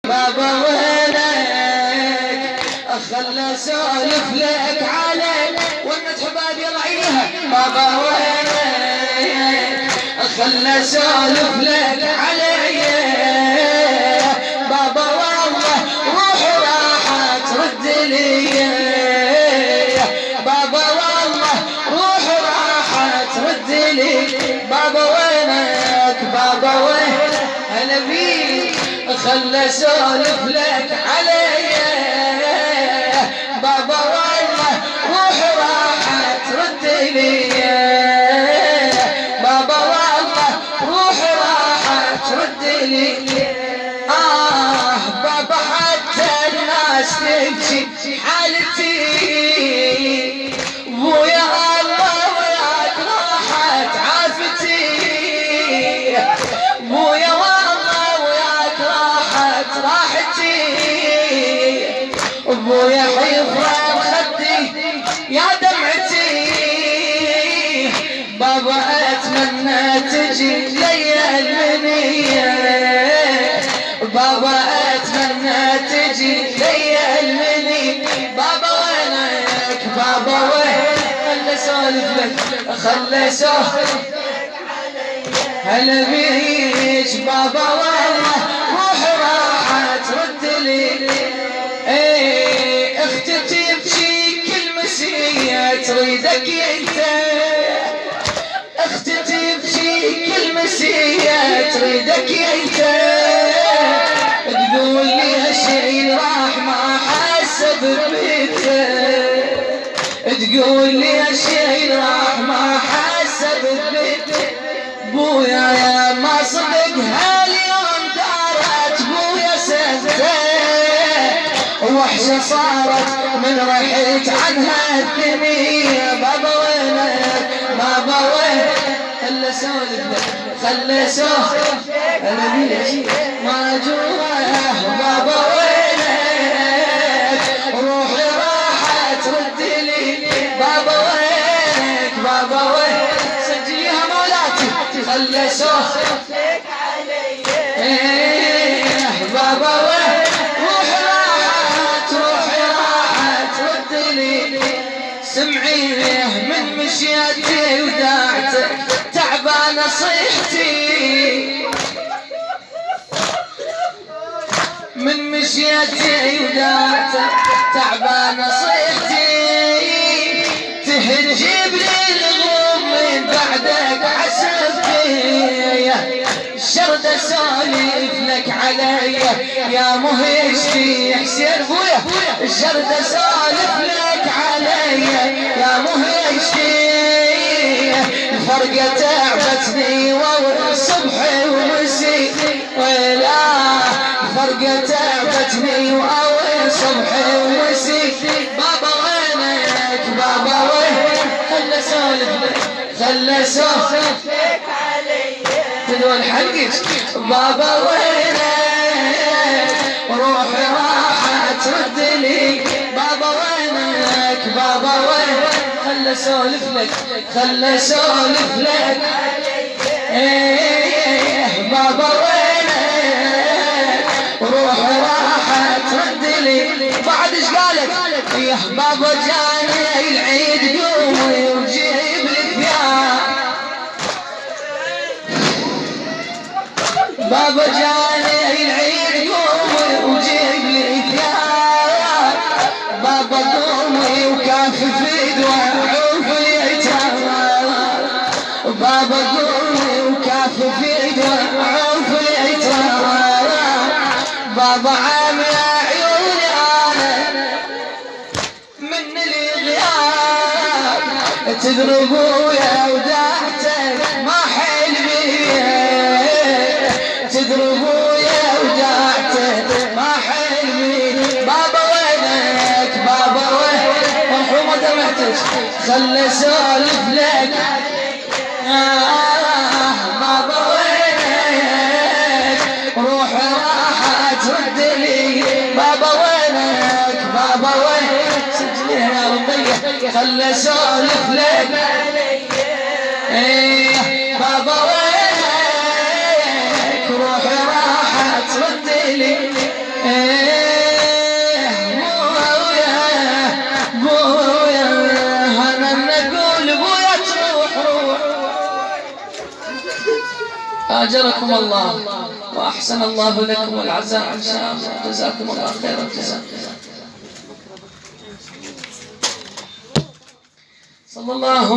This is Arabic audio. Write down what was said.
بابا وينك خلنا اسولف لك عليك ونت حباب يلا عينها بابا وينك خلنا اسولف لك عليك بابا والله روح راح ترد لي بابا والله روح راح ترد لي بابا وينك بابا وينك هلا بيك خلنا اسولف لك علي بابا والله روح راح ترد لي بابا والله روح راح ترد لي بابا حتى الناس تبكي حالتي بويا الله وياك راحت عافتي بويا راحتي ابويا حيفرق خدي يا دمعتي بابا اتمنى تجي لي المنيه بابا اتمنى تجي لي المنيه بابا وينك بابا وينك خلي اسولف لك خلي اسولف هلا بيك بابا والله روح راح ترد لي اختي تبكي كل مسيه تريدك انت اختي تبكي كل مسيه تريدك انت تقول لي هالشي راح ما حسب بيته تقول لي هالشي راح ما حسب بيته بويا يا ما صدق هاليوم دارت بويا سنته وحشة صارت من رحلت عنها الدنيا بابا وينك بابا وينك خلي اسولف لك خلي اسولف انا بيك ما جواه بابا وينك روحي راح ترد لي بابا وينك بابا وينك سجليها مولاتي خلي اسولف لك علي بابا وينك روحي راح ترد لي سمعيه من مشيتي وداعتك تعبانه صيحتي من مشيتي وداعتك تعبانه صيحتي تهجب لي الغم من بعدك حسبتي الشرد اسولف لك علي يا مهجتي حسين بويا الشرد اسولف لك علي يا مهجتي الفرقه تعبتني والصبح ومسي ولا الفرقه تعبتني والصبح ومسي بابا وينك بابا وينك خلي اسولف لك خلي اسولف لك علي تدول حقك بابا وينك روحي راح ترد لي بابا وينك بابا وينك خلي اسولف لك خلي اسولف لك بابا وينك روحي راح ترد لي بعد ايش قالت يا بابا جاني العيد قومي وجيب لي ثياب بابا جاني العيد قومي وجيب لي ثياب بابا قومي وكافي دواء عوف اليتام بابا قومي وكافي دواء عوف اليتام بابا عامي عيوني انا من الغياب تضربوا يا وداعتك ما حلمي تضربوا يا وداعتك ما حلمي بابا وينك بابا وينك مرحومة دمعتك خلي اسولف لك بابا وينك روحي راح ترد لي بابا وينك بابا وينك سجليها يا ربية خلي اسولف لك بابا وينك روحي راح ترد لي آجركم الله وأحسن الله لكم العزاء إن شاء الله. جزاكم الله خير الجزاء. صلى الله